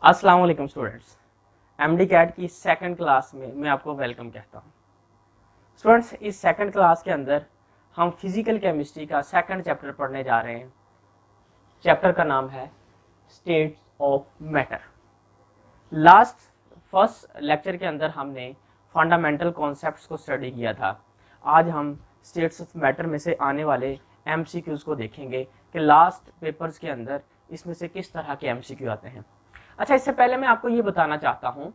अस्सलाम वालेकुम students. MD cat की सेकंड क्लास में मैं आपको वेलकम कहता हूँ। स्टूडेंट्स, इस सेकंड क्लास के अंदर हम फिजिकल केमिस्ट्री का सेकंड चैप्टर पढ़ने जा रहे हैं। चैप्टर का नाम है states of matter. Last first lecture के अंदर हमने फंडामेंटल कॉन्सेप्ट्स को स्टडी किया था। आज हम स्टेट्स ऑफ मैटर में से आने वाले एमसीक्यूज को देखेंगे कि लास्ट पेपर्स के अंदर इसमें से किस तरह के एमसीक्यू आते हैं। अच्छा, इससे पहले मैं आपको ये बताना चाहता हूं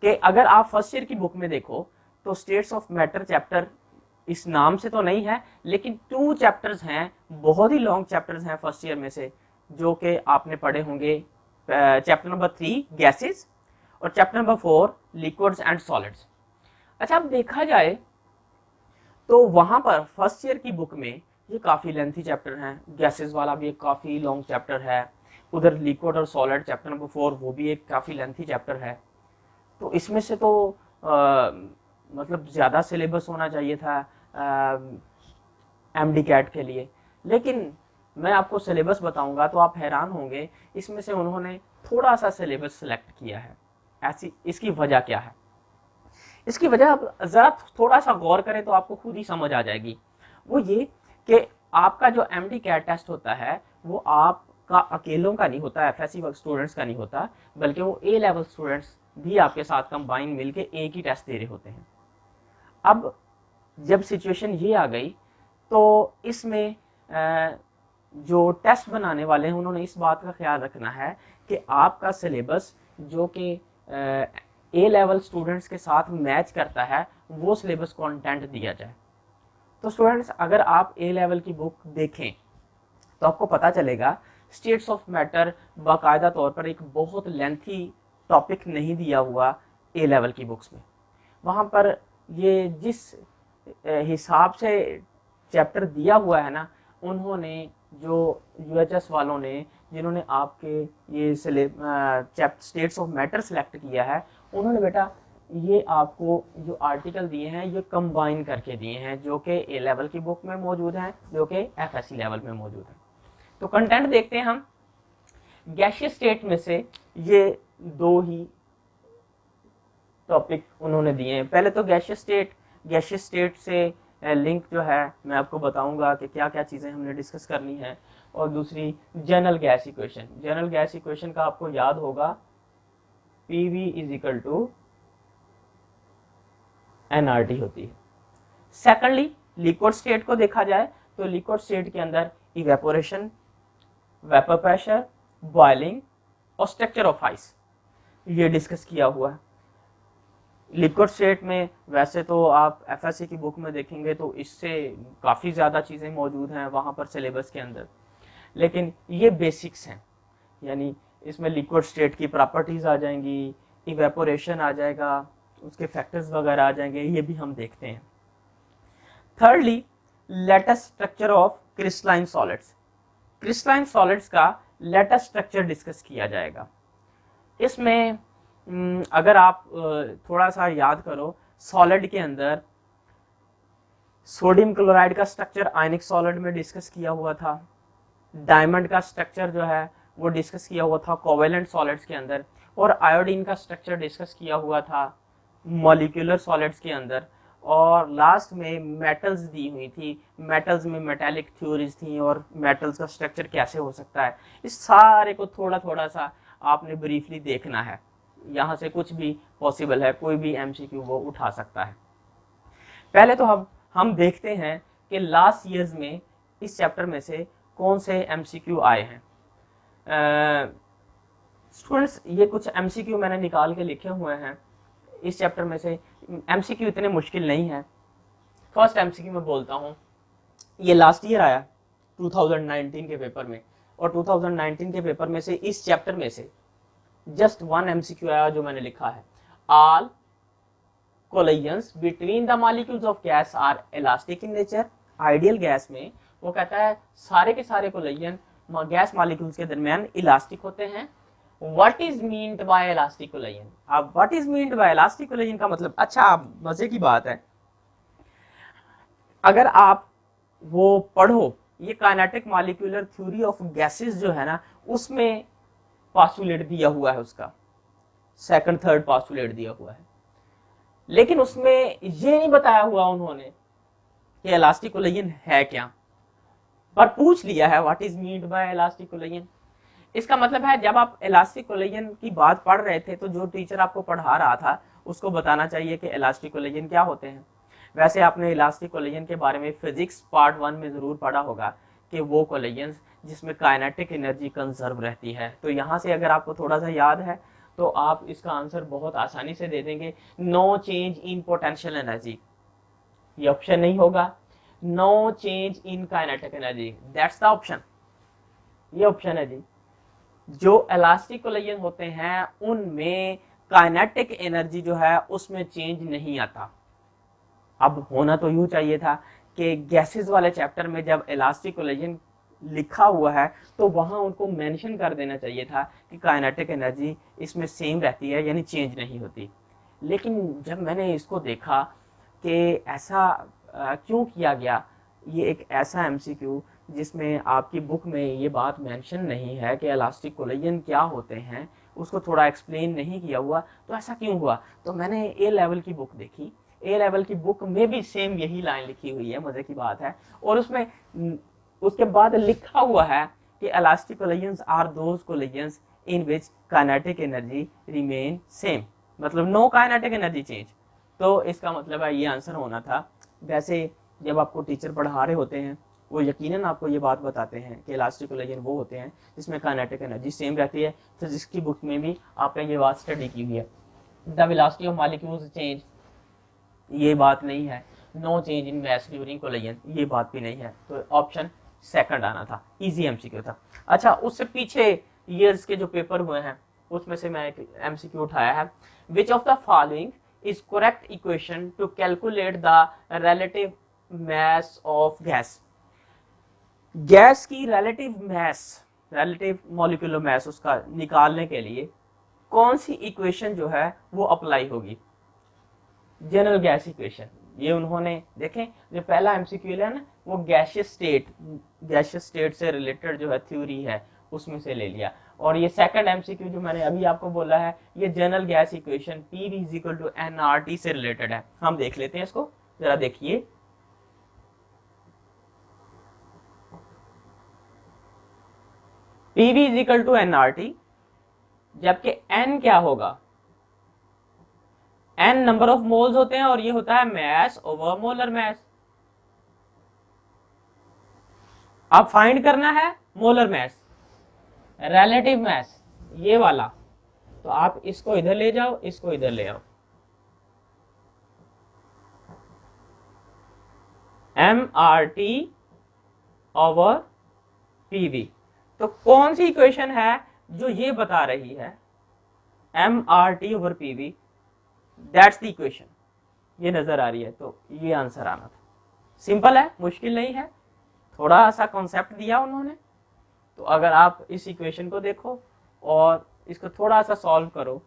कि अगर आप फर्स्ट ईयर की बुक में देखो तो स्टेट्स ऑफ मैटर चैप्टर इस नाम से तो नहीं है, लेकिन 2 चैप्टर्स हैं, बहुत ही लॉन्ग चैप्टर्स हैं फर्स्ट ईयर में से, जो कि आपने पढ़े होंगे। चैप्टर नंबर 3 गैसेस और chapter number 4 liquids and solids. अच्छा, अब देखा जाए तो वहां पर फर्स्ट ईयर की बुक में ये काफी लेंथी चैप्टर हैं। गैसेस वाला भी एक काफी लॉन्ग चैप्टर है, उधर लिक्विड और सॉलिड चैप्टर नंबर 4 वो भी एक काफी लेंथी चैप्टर है। तो इसमें से तो मतलब ज़्यादा सिलेबस होना चाहिए था एमडी कैट के लिए, लेकिन मैं आपको सिलेबस बताऊंगा तो आप हैरान होंगे। इसमें से उन्होंने थोड़ा सा सिलेबस सिलेक्ट किया है। ऐसी इसकी वजह क्या है? इसकी वजह आप ज़रा थोड़ा सा गौर करें तो आपको खुद ही समझ आ जाएगी। वो ये कि आपका जो एमडी कैट टेस्ट होता है वो आपका अकेलों का नहीं होता, एफएससी स्टूडेंट्स का नहीं होता, बल्कि वो ए लेवल स्टूडेंट्स भी आपके साथ कंबाइन मिलके एक ही टेस्ट दे रहे होते हैं। अब जब सिचुएशन ये आ गई तो इसमें जो टेस्ट बनाने वाले हैं उन्होंने इस बात का ख्याल रखना है कि आपका सिलेबस जो कि ए लेवल स्टूडेंट्स के साथ मैच करता है वो सिलेबस कंटेंट दिया जाए। तो स्टूडेंट्स, अगर आप ए लेवल की बुक देखें तो आपको पता चलेगा स्टेट्स ऑफ मैटर बाकायदा तौर पर एक बहुत लेंथी टॉपिक नहीं दिया हुआ ए लेवल की बुक्स में। वहाँ पर ये जिस हिसाब से चैप्टर दिया हुआ है ना, उन्होंने जो यूएचएस वालों ने जिन्होंने आपके ये स्टेट्स ऑफ मैटर सेलेक्ट किया है, उन्होंने बेटा ये आपको जो आर्टिकल दिए हैं ये कंबाइन करके दिए हैं, जो कि ए लेवल की बुक में मौजूद हैं, जो कि एफएससी लेवल में मौजूद है। तो कंटेंट देखते हैं हम। गैसियस स्टेट में से ये 2 ही टॉपिक उन्होंने दिए हैं। पहले तो गैसियस स्टेट से लिंक जो है मैं आपको बताऊंगा कि क्या क्या चीज़ें हमने डिस्कस करनी है। और दूसरी general gas equation. General gas equation का आपको याद होगा PV is equal to NRT होती है। सेकंडली, लिक्विड स्टेट को देखा जाए तो लिक्विड स्टेट के अंदर इवेपोरेशन, वेपर प्रेशर, बॉइलिंग और स्ट्रक्चर ऑफ आइस ये डिस्कस किया हुआ है। लिक्विड स्टेट में वैसे तो आप एफएससी की बुक में देखेंगे तो इससे काफ़ी ज़्यादा चीज़ें मौजूद हैं वहाँ पर सिलेबस के अंदर, लेकिन ये बेसिक्स हैं। यानी इसमें लिक्विड स्टेट की प्रॉपर्टीज़ आ जाएंगी, इवेपोरेशन आ जाएगा, उसके फैक्टर्स वगैरह आ जाएंगे, ये भी हम देखते हैं। Thirdly, latest structure of crystalline solids. Crystalline solids का लेटेस्ट स्ट्रक्चर डिस्कस किया जाएगा। इसमें अगर आप थोड़ा सा याद करो, सॉलिड के अंदर सोडियम क्लोराइड का स्ट्रक्चर आयनिक सॉलिड में डिस्कस किया हुआ था। डायमंड का स्ट्रक्चर जो है वो डिस्कस किया हुआ था कोवेलेंट सॉलिड्स के अंदर। और आयोडीन का स्ट्रक्चर डिस्कस किया हुआ था मॉलिक्यूलर सॉलिड्स के अंदर। और लास्ट में मेटल्स दी हुई थी, मेटल्स में मेटालिक थ्योरीज थी और मेटल्स का स्ट्रक्चर कैसे हो सकता है। इस सारे को थोड़ा थोड़ा सा आपने ब्रीफली देखना है। यहाँ से कुछ भी पॉसिबल है, कोई भी एमसीक्यू वो उठा सकता है। पहले तो हम देखते हैं कि लास्ट ईयर्स में इस चैप्टर में से कौन से एमसीक्यू आए हैं। स्टूडेंट्स, ये कुछ एमसीक्यू मैंने निकाल के लिखे हुए हैं इस चैप्टर में से। एमसीक्यू इतने मुश्किल नहीं है। फर्स्ट एमसीक्यू मैं बोलता हूँ, ये लास्ट ईयर आया 2019 के पेपर में, और 2019 के पेपर में से इस चैप्टर में से जस्ट 1 एमसीक्यू आया जो मैंने लिखा है। All collisions between the molecules of gas are elastic in nature. Ideal gas में वो कहता है सारे के सारे कोलिजन गैस मॉलिक्यूल्स के दरमियान इलास्टिक होते हैं। What is meant by elastic collision? अब what is meant by elastic collision का मतलब, अच्छा मजे की बात है, अगर आप वो पढ़ो ये kinetic molecular theory of gases जो है ना, उसमें पास्टुलेट दिया हुआ है, उसका सेकंड थर्ड पास्टुलेट दिया हुआ है, लेकिन उसमें ये नहीं बताया हुआ उन्होंने कि इलास्टिक कोलिजन है क्या, पर पूछ लिया है what is meant by elastic collision. इसका मतलब है जब आप इलास्टिक कोलिजन की बात पढ़ रहे थे तो जो टीचर आपको पढ़ा रहा था उसको बताना चाहिए कि इलास्टिक कोलिजन क्या होते हैं। वैसे आपने इलास्टिक कोलिजन के बारे में फिजिक्स पार्ट 1 में जरूर पढ़ा होगा कि वो कोलिजन जिसमें काइनेटिक एनर्जी कंजर्व रहती है। तो यहाँ से अगर आपको थोड़ा सा याद है तो आप इसका आंसर बहुत आसानी से दे देंगे, no change in potential energy. ये ऑप्शन नहीं होगा, no change in kinetic energy, that's the option, ये ऑप्शन है जी। जो इलास्टिक कोलिजन होते हैं उनमें काइनेटिक एनर्जी जो है उसमें चेंज नहीं आता। अब होना तो यूं चाहिए था कि गैसेस वाले चैप्टर में जब इलास्टिक कोलिजन लिखा हुआ है तो वहां उनको मेंशन कर देना चाहिए था कि काइनेटिक एनर्जी इसमें सेम रहती है, यानी चेंज नहीं होती। लेकिन जब मैंने इसको देखा कि ऐसा क्यों किया गया, ये एक ऐसा एमसीक्यू जिसमें आपकी बुक में ये बात मेंशन नहीं है कि इलास्टिक कोलिजन क्या होते हैं, उसको थोड़ा एक्सप्लेन नहीं किया हुआ, तो ऐसा क्यों हुआ। तो मैंने ए लेवल की बुक देखी, ए लेवल की बुक में भी सेम यही लाइन लिखी हुई है, मजे की बात है, और उसमें उसके बाद लिखा हुआ है कि elastic collisions are those collisions in which kinetic energy remain same, मतलब नो काइनेटिक एनर्जी चेंज। तो इसका मतलब है ये आंसर होना था। वैसे जब आपको टीचर पढ़ा रहे होते हैं वो यकीनन आपको ये बात बताते हैं कि इलास्टिक कोलिजन वो होते हैं जिसमें काइनेटिक एनर्जी सेम रहती है। फिजिक्स की बुक में भी आपने ये बात स्टडी की हुई है। The velocity of molecules change, ये बात नहीं है। No change in mass during collision, ये बात भी नहीं है। तो ऑप्शन सेकंड आना था, इजी एमसीक्यू था। अच्छा, उससे पीछे ईयर्स के जो पेपर हुए हैं उसमें से मैं एक एमसीक्यू उठाया है, which of the following is correct equation to calculate the relative mass of gas. Gas की relative mass, relative molecular mass उसका निकालने के लिए कौन सी इक्वेशन जो है वो अप्लाई होगी। जनरल गैस इक्वेशन, ये उन्होंने देखें जो पहला एमसीक्यू है ना वो गैसियस स्टेट से रिलेटेड जो है थ्योरी है उसमें से ले लिया, और ये सेकंड एमसीक्यू जो मैंने अभी आपको बोला है ये general gas equation PV = nRT से रिलेटेड है। हम देख लेते हैं इसको, जरा देखिए। PV = nRT, जबकि n क्या होगा, n नंबर ऑफ मोल्स होते हैं और ये होता है मास ओवर मोलर मास। अब फाइंड करना है मोलर मास, रिलेटिव मास ये वाला, तो आप इसको इधर ले जाओ, इसको इधर ले आओ। MRT ओवर PV, तो कौन सी इक्वेशन है जो ये बता रही है MRT over PV, that's the equation, ये नजर आ रही है, तो ये आंसर आना था। सिंपल है, मुश्किल नहीं है, थोड़ा सा कॉन्सेप्ट दिया उन्होंने। तो अगर आप इस इक्वेशन को देखो और इसको थोड़ा सा सॉल्व करो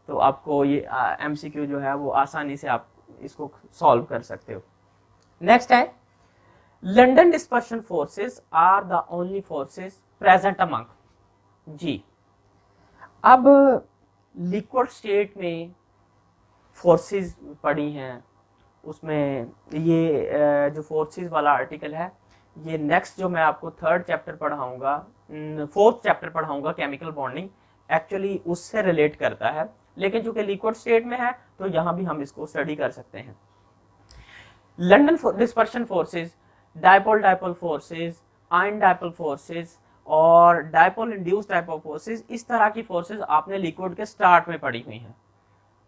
तो आपको ये एमसीक्यू जो है वो आसानी से आप इसको सॉल्व कर सकते हो। नेक्स्ट है, London dispersion forces are the only forces present among. जी, अब लिक्विड स्टेट में फोर्सेस पड़ी हैं, उसमें ये जो फोर्सेस वाला आर्टिकल है ये नेक्स्ट जो मैं आपको थर्ड चैप्टर पढ़ाऊंगा, फोर्थ चैप्टर पढ़ाऊंगा केमिकल बॉन्डिंग, एक्चुअली उससे रिलेट करता है, लेकिन चूंकि लिक्विड स्टेट में है तो यहाँ भी हम इसको स्टडी कर सकते हैं। London dispersion forces, dipole dipole forces, ion dipole forces और dipole induced type of forces, इस तरह की फोर्सेस आपने लिक्विड के स्टार्ट में पढ़ी हुई हैं।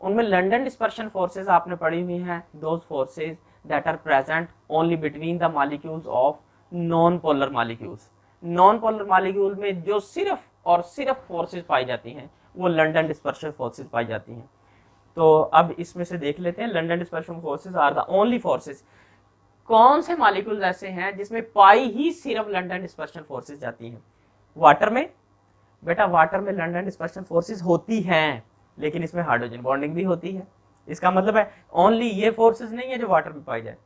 उनमें लंडन डिस्पर्शन फोर्सेस आपने पढ़ी हुई हैं, those forces that are present only between the molecules of non polar molecules. Non polar molecule में जो सिर्फ और सिर्फ फोर्सेस पाई जाती हैं वो लंडन डिस्पर्शन फोर्सेस पाई जाती हैं। तो अब इसमें से देख लेते हैं, London dispersion forces are the only forces. कौन से मॉलिक्यूल्स ऐसे हैं जिसमें पाई ही सिर्फ लंडन डिस्पर्शन फोर्सेस जाती हैं। वाटर में, बेटा वाटर में लंडन डिस्पर्शन फोर्सेस होती हैं, लेकिन इसमें हाइड्रोजन बॉन्डिंग भी होती है। इसका मतलब है ओनली ये फोर्सेस नहीं है जो वाटर में पाई जाए।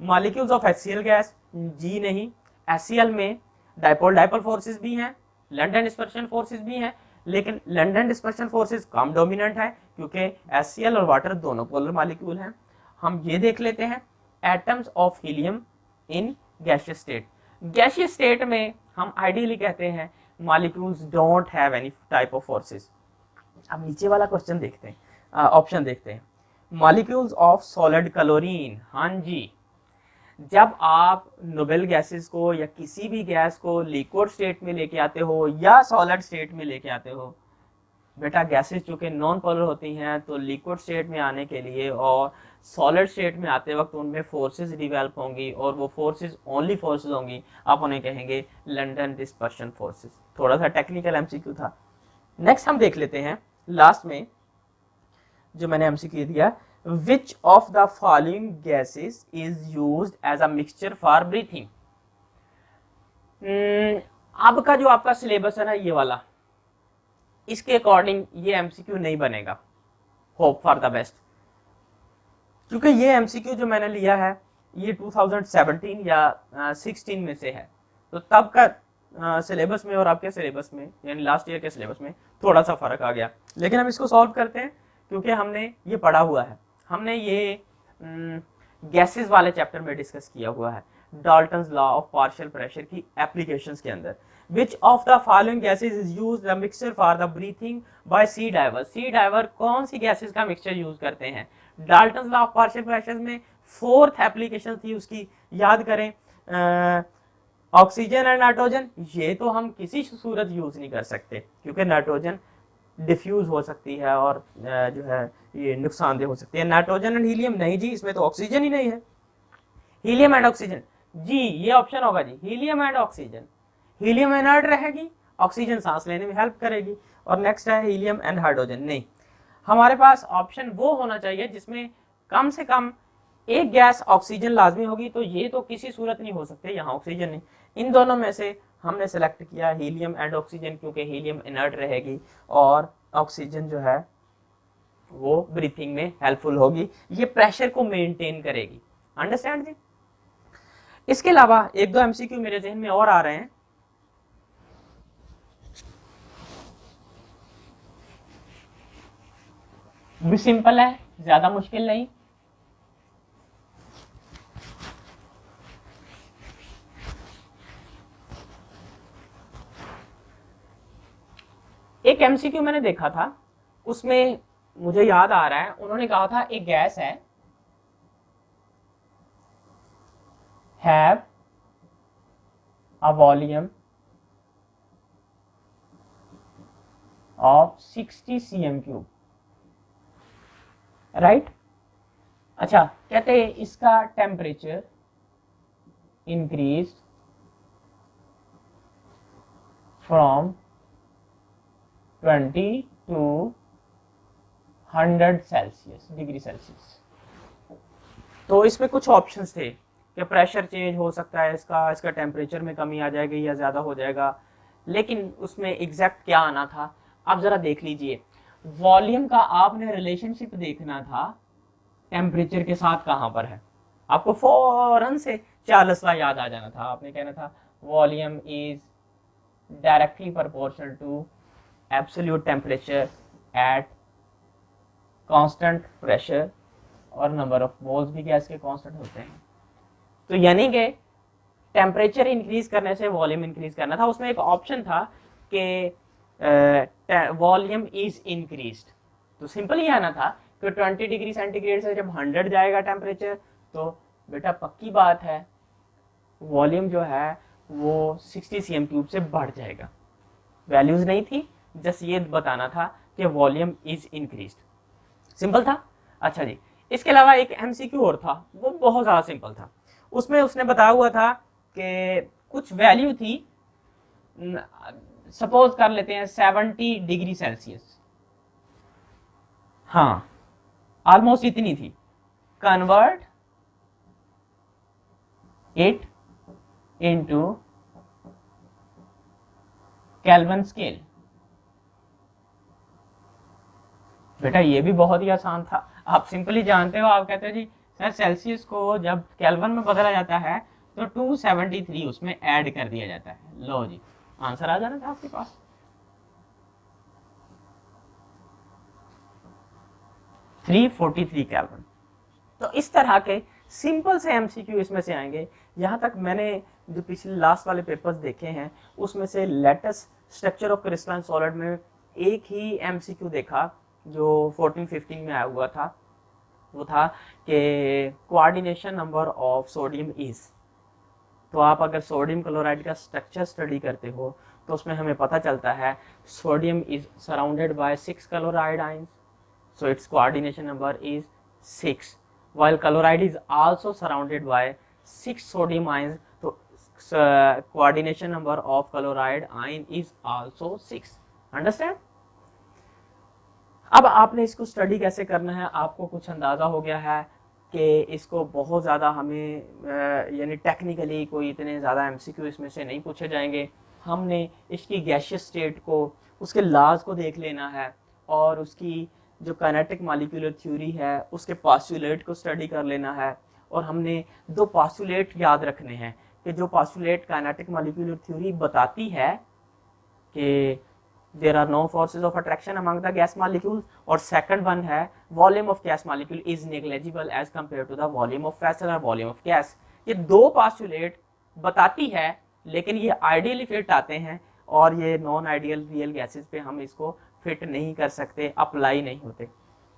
मॉलिक्यूल्स ऑफ HCl गैस, जी नहीं, HCl में डायपोल डायपोल फोर्सेस भी हैं, लंडन डिस्पर्शन फोर्सेस भी हैं, लेकिन लंडन डिस्पर्शन फोर्सेस कम डोमिनेंट है क्योंकि HCl और वाटर दोनों पोलर मॉलिक्यूल हैं। हम ये देख लेते हैं atoms of helium in gaseous state. Gaseous state में हम आइडियली कहते हैं molecules don't have any type of forces. अब नीचे वाला क्वेश्चन देखते हैं, ऑप्शन देखते हैं। मॉलिक्यूल्स ऑफ सॉलिड क्लोरीन, हाँ जी, जब आप नोबेल गैसेस को या किसी भी गैस को लिक्विड स्टेट में लेके आते हो या सॉलिड स्टेट में लेके आते हो, बेटा गैसेस जो कि नॉन पोलर होती हैं, तो लिक्विड स्टेट में आने के लिए और सॉलिड स्टेट में आते वक्त उनमें फोर्सेस डिवेल्प होंगी और वो फोर्सेस ओनली फोर्सेस होंगी, आप उन्हें कहेंगे लंडन डिस्पर्शन फोर्सेस। थोड़ा सा टेक्निकल एमसीक्यू था। नेक्स्ट हम देख लेते हैं लास्ट में जो मैंने एमसीक्यू दिया, which of the following gases is used as a mixture for breathing। अब का जो आपका सिलेबस है ना ये वाला, इसके अकॉर्डिंग ये एमसीक्यू नहीं बनेगा, होप फॉर द बेस्ट, क्योंकि ये एमसीक्यू जो मैंने लिया है ये 2017 या 16 में से है, तो तब का सिलेबस में और आपके सिलेबस में यानी लास्ट ईयर के सिलेबस में थोड़ा सा फर्क आ गया। लेकिन हम इसको सॉल्व करते हैं क्योंकि हमने ये पढ़ा हुआ है, हमने ये गैसेस वाले चैप्टर में डिस्कस किया हुआ है, Dalton's law of partial pressure की एप्लीकेशंस के अंदर। Which of the following gases is used the mixture for the breathing by sea diver? sea diver कौन सी गैसेस का मिक्सचर यूज करते हैं? Dalton's law of partial pressure में 4th application थी उसकी, याद करें, ऑक्सीजन एंड नाइट्रोजन। ये तो हम किसी सूरत यूज नहीं कर सकते क्योंकि नाइट्रोजन डिफ्यूज हो सकती है और जो है ये नुकसानदेह हो सकती है। नाइट्रोजन एंड हीलियम नहीं जी, इसमें तो ऑक्सीजन ही नहीं है। हीलियम एंड ऑक्सीजन जी, ये ऑप्शन होगा जी, helium and oxygen. Helium inert रहेगी, ऑक्सीजन सांस लेने में हेल्प करेगी। और नेक्स्ट है हीलियम एंड हाइड्रोजन। नहीं, हमारे पास ऑप्शन वो होना चाहिए जिसमें कम से कम एक गैस ऑक्सीजन लाजमी होगी, तो ये तो किसी सूरत नहीं हो सकते, यहाँ ऑक्सीजन नहीं। इन दोनों में से हमने सेलेक्ट किया हीलियम एंड ऑक्सीजन क्योंकि हीलियम इनर्ट रहेगी और ऑक्सीजन जो है वो ब्रीथिंग में हेल्पफुल होगी, ये प्रेशर को मेंटेन करेगी। अंडरस्टैंड जी। इसके अलावा एक दो एमसीक्यू मेरे जहन में और आ रहे हैं। भी सिंपल है, ज्यादा मुश्किल नहीं। एक एमसीक्यू मैंने देखा था, उसमें मुझे याद आ रहा है उन्होंने कहा था एक गैस है have a volume of 60 cm3, right. अच्छा, कहते हैं इसका temperature increase from 20 to 100 Celsius degree Celsius. तो इसमें कुछ ऑप्शंस थे कि प्रेशर चेंज हो सकता है, इसका टेम्परेचर में कमी आ जाएगी या ज़्यादा हो जाएगा, लेकिन उसमें एग्जैक्ट क्या आना था आप ज़रा देख लीजिए। वॉल्यूम का आपने रिलेशनशिप देखना था टेम्परेचर के साथ कहाँ पर है, आपको फौरन से चार्ल्सला याद आ जाना था। आपने कहना था volume is directly proportional to absolute temperature at constant pressure, और नंबर ऑफ मोल्स भी गैस के कांस्टेंट होते हैं। तो यानी कि टेम्परेचर इंक्रीज करने से वॉल्यूम इंक्रीज करना था। उसमें एक ऑप्शन था कि वॉल्यूम इज इंक्रीज्ड, तो सिंपल ही आना था कि 20 डिग्री सेंटीग्रेड से जब 100 जाएगा टेम्परेचर, तो बेटा पक्की बात है वॉल्यूम जो है वो 60 cm3 से बढ़ जाएगा। वैल्यूज नहीं थी, जस्ट ये बताना था कि वॉल्यूम इज इंक्रीज्ड, सिंपल था। अच्छा जी, इसके अलावा एक एमसीक्यू और था, वो बहुत ज़्यादा सिंपल था। उसमें उसने बताया हुआ था कि कुछ वैल्यू थी, सपोज कर लेते हैं 70 डिग्री सेल्सियस, हाँ ऑलमोस्ट इतनी थी। Convert it into kelvin scale. बेटा ये भी बहुत ही आसान था, आप सिंपली जानते हो, आप कहते हो जी सर सेल्सियस को जब केल्विन में बदला जाता है तो 273 उसमें ऐड कर दिया जाता है। लो जी, आंसर आ जाना था आपके पास। 343 केल्विन। तो इस तरह के सिंपल से एमसीक्यू इसमें से आएंगे। यहाँ तक मैंने जो पिछले लास्ट वाले पेपर्स देखे हैं उसमें से latest structure of crystalline solid में एक ही एमसीक्यू देखा जो 14-15 में आया हुआ था, वो था कि coordination number of sodium is. तो आप अगर सोडियम क्लोराइड का स्ट्रक्चर स्टडी करते हो तो उसमें हमें पता चलता है sodium is surrounded by 6 chloride ions, so it's coordination number is 6, while chloride is also surrounded by 6 sodium ions, तो coordination number of chloride ion is also 6. Understand? अब आपने इसको स्टडी कैसे करना है आपको कुछ अंदाजा हो गया है कि इसको बहुत ज़्यादा हमें यानी टेक्निकली कोई इतने ज़्यादा एमसीक्यू इसमें से नहीं पूछे जाएंगे। हमने इसकी गैसियस स्टेट को, उसके लॉज को देख लेना है और उसकी जो काइनेटिक मॉलिक्यूलर थ्योरी है उसके पास्टुलेट को स्टडी कर लेना है। और हमने दो पास्टुलेट याद रखने हैं कि जो पास्टुलेट काइनेटिक मॉलिक्यूलर थ्योरी बताती है कि there are no forces of attraction among the gas molecules, और सेकंड वन है volume of gas molecule is negligible as compared to the volume of vessel और वॉल्यूम ऑफ गैस। ये दो postulate बताती है लेकिन ये आइडियली फिट आते हैं और ये नॉन आइडियल रियल गैसेस पे हम इसको फिट नहीं कर सकते, अप्लाई नहीं होते।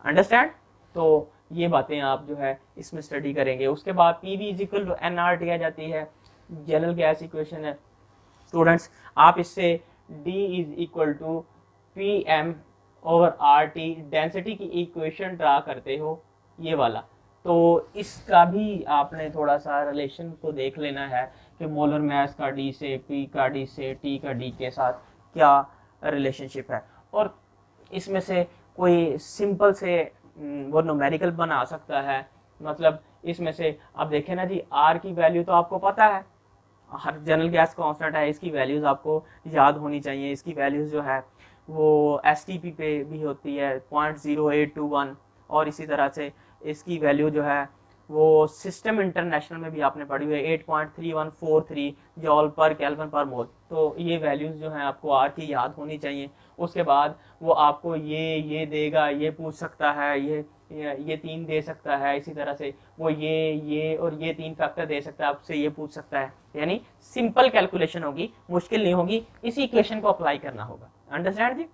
अंडरस्टैंड? तो ये बातें आप जो है इसमें स्टडी करेंगे। उसके बाद PV is equal to NRT आ जाती है, जनरल गैस इक्वेशन है स्टूडेंट्स। आप इससे D is equal to PM over RT density की इक्वेशन ड्रा करते हो, ये वाला। तो इसका भी आपने थोड़ा सा रिलेशन को देख लेना है कि मोलर मैस का D से, P का D से, T का D के साथ क्या रिलेशनशिप है। और इसमें से कोई सिंपल से वो न्यूमेरिकल बना सकता है, मतलब इसमें से आप देखें ना जी, R की वैल्यू तो आपको पता है, हर जनरल गैस कांस्टेंट है, इसकी वैल्यूज आपको याद होनी चाहिए। इसकी वैल्यूज जो है वो STP पे भी होती है 0.0821, और इसी तरह से इसकी वैल्यू जो है वो सिस्टम इंटरनेशनल में भी आपने पढ़ी हुई है 8.3143 जॉल पर केल्विन पर मोल। तो ये वैल्यूज जो हैं आपको R की याद होनी चाहिए। उसके बाद वो आपको ये देगा, ये पूछ सकता है, ये 3 दे सकता है, इसी तरह से वो ये और ये 3 फैक्टर दे सकता है, आपसे ये पूछ सकता है। यानी सिंपल कैलकुलेशन होगी, मुश्किल नहीं होगी, इसी इक्वेशन को अप्लाई करना होगा। अंडरस्टैंड जी?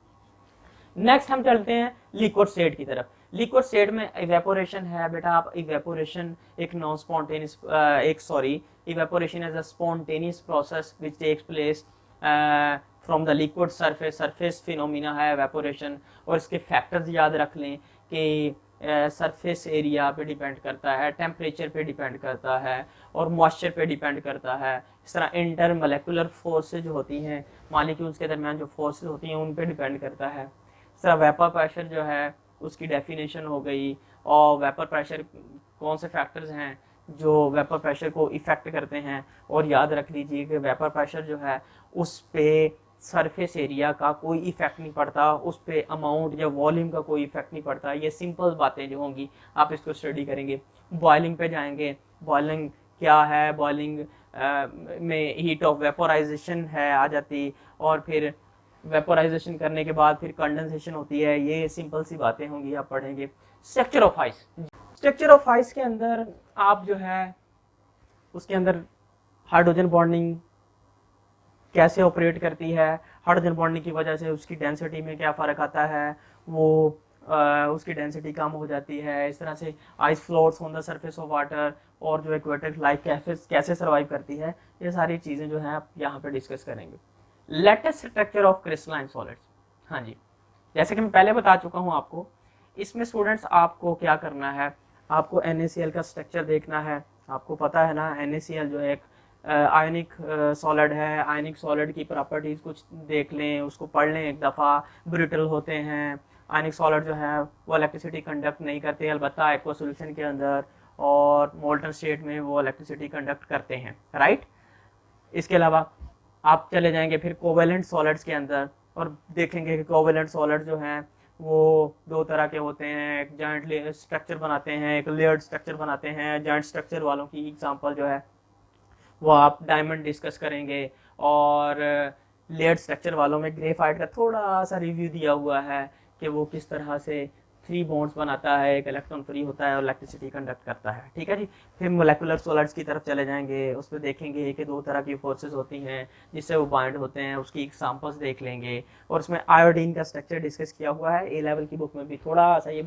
नेक्स्ट हम चलते हैं लिक्विड स्टेट की तरफ। लिक्विड स्टेट में इवेपोरेशन है बेटा। आप इवेपोरेशन एक non spontaneous evaporation is a spontaneous process which takes place from the liquid surface phenomena है इवेपोरेशन। और इसके फैक्टर्स याद रख लें कि सरफेस एरिया पे डिपेंड करता है, टेम्परेचर पे डिपेंड करता है और मॉइस्चर पे डिपेंड करता है। इस तरह इंटर मोलेकुलर फोर्सेज होती हैं, मॉलिक्यूल्स के दरमियान जो फोर्सेज होती हैं उन पे डिपेंड करता है। इस तरह वेपर प्रेशर जो है उसकी डेफिनेशन हो गई, और वेपर प्रेशर कौन से फैक्टर्स हैं जो वेपर प्रेशर को इफेक्ट करते हैं। और याद रख लीजिए कि वेपर प्रेशर जो है उस पे सरफेस एरिया का कोई इफेक्ट नहीं पड़ता, उस पे अमाउंट या वॉल्यूम का कोई इफेक्ट नहीं पड़ता। ये सिंपल बातें जो होंगी आप इसको स्टडी करेंगे। बॉइलिंग पे जाएंगे, बॉइलिंग क्या है, बॉइलिंग में हीट ऑफ वेपोराइजेशन है आ जाती, और फिर वेपोराइजेशन करने के बाद फिर कंडेंसेशन होती है। ये सिंपल सी बातें होंगी, आप पढ़ेंगे। Structure of ice, structure of ice के अंदर आप जो है उसके अंदर हाइड्रोजन बॉन्डिंग कैसे ऑपरेट करती है, हाइड्रोजन बॉन्डिंग की वजह से उसकी डेंसिटी में क्या फ़र्क आता है, वो उसकी डेंसिटी कम हो जाती है। इस तरह से ice floats on the surface of water, और जो एक्वेटिक लाइफ कैसे सर्वाइव करती है, ये सारी चीज़ें जो हैं आप यहाँ पे डिस्कस करेंगे। Latest structure of crystalline solids, हाँ जी, जैसे कि मैं पहले बता चुका हूँ आपको, इसमें स्टूडेंट्स आपको क्या करना है, आपको NaCl का स्ट्रक्चर देखना है। आपको पता है ना NaCl जो है एक आयनिक सॉलिड है। आयनिक सॉलिड की प्रॉपर्टीज कुछ देख लें, उसको पढ़ लें एक दफ़ा। ब्रिटल होते हैं आयनिक सॉलिड जो है, वो इलेक्ट्रिसिटी कंडक्ट नहीं करते, अलबत्ता एक्वा सॉल्यूशन के अंदर और मोल्टन स्टेट में वो इलेक्ट्रिसिटी कंडक्ट करते हैं, राइट। इसके अलावा आप चले जाएंगे फिर कोवेलेंट सॉलिड्स के अंदर और देखेंगे कि कोवेलेंट सॉलिड जो हैं वो दो तरह के होते हैं। एक जॉइंट स्ट्रक्चर बनाते हैं, एक लेयर्ड स्ट्रक्चर बनाते हैं। जॉइंट स्ट्रक्चर वालों की एग्जांपल जो है वो आप डायमंड डिस्कस करेंगे, और लेयर्ड स्ट्रक्चर वालों में ग्रेफाइट का थोड़ा सा रिव्यू दिया हुआ है कि वो किस तरह से 3 बॉन्ड्स बनाता है, एक इलेक्ट्रॉन फ्री होता है और इलेक्ट्रिसिटी कंडक्ट करता है। ठीक है जी। फिर मोलेकुलर सॉलिड्स की तरफ चले जाएंगे, उसमें देखेंगे कि 2 तरह की फोर्सेस होती हैं जिससे वो बाइंड होते हैं, उसकी एग्जांपल्स देख लेंगे। और उसमें आयोडीन का स्ट्रक्चर डिस्कस किया हुआ है, ए लेवल की बुक में भी थोड़ा सा ये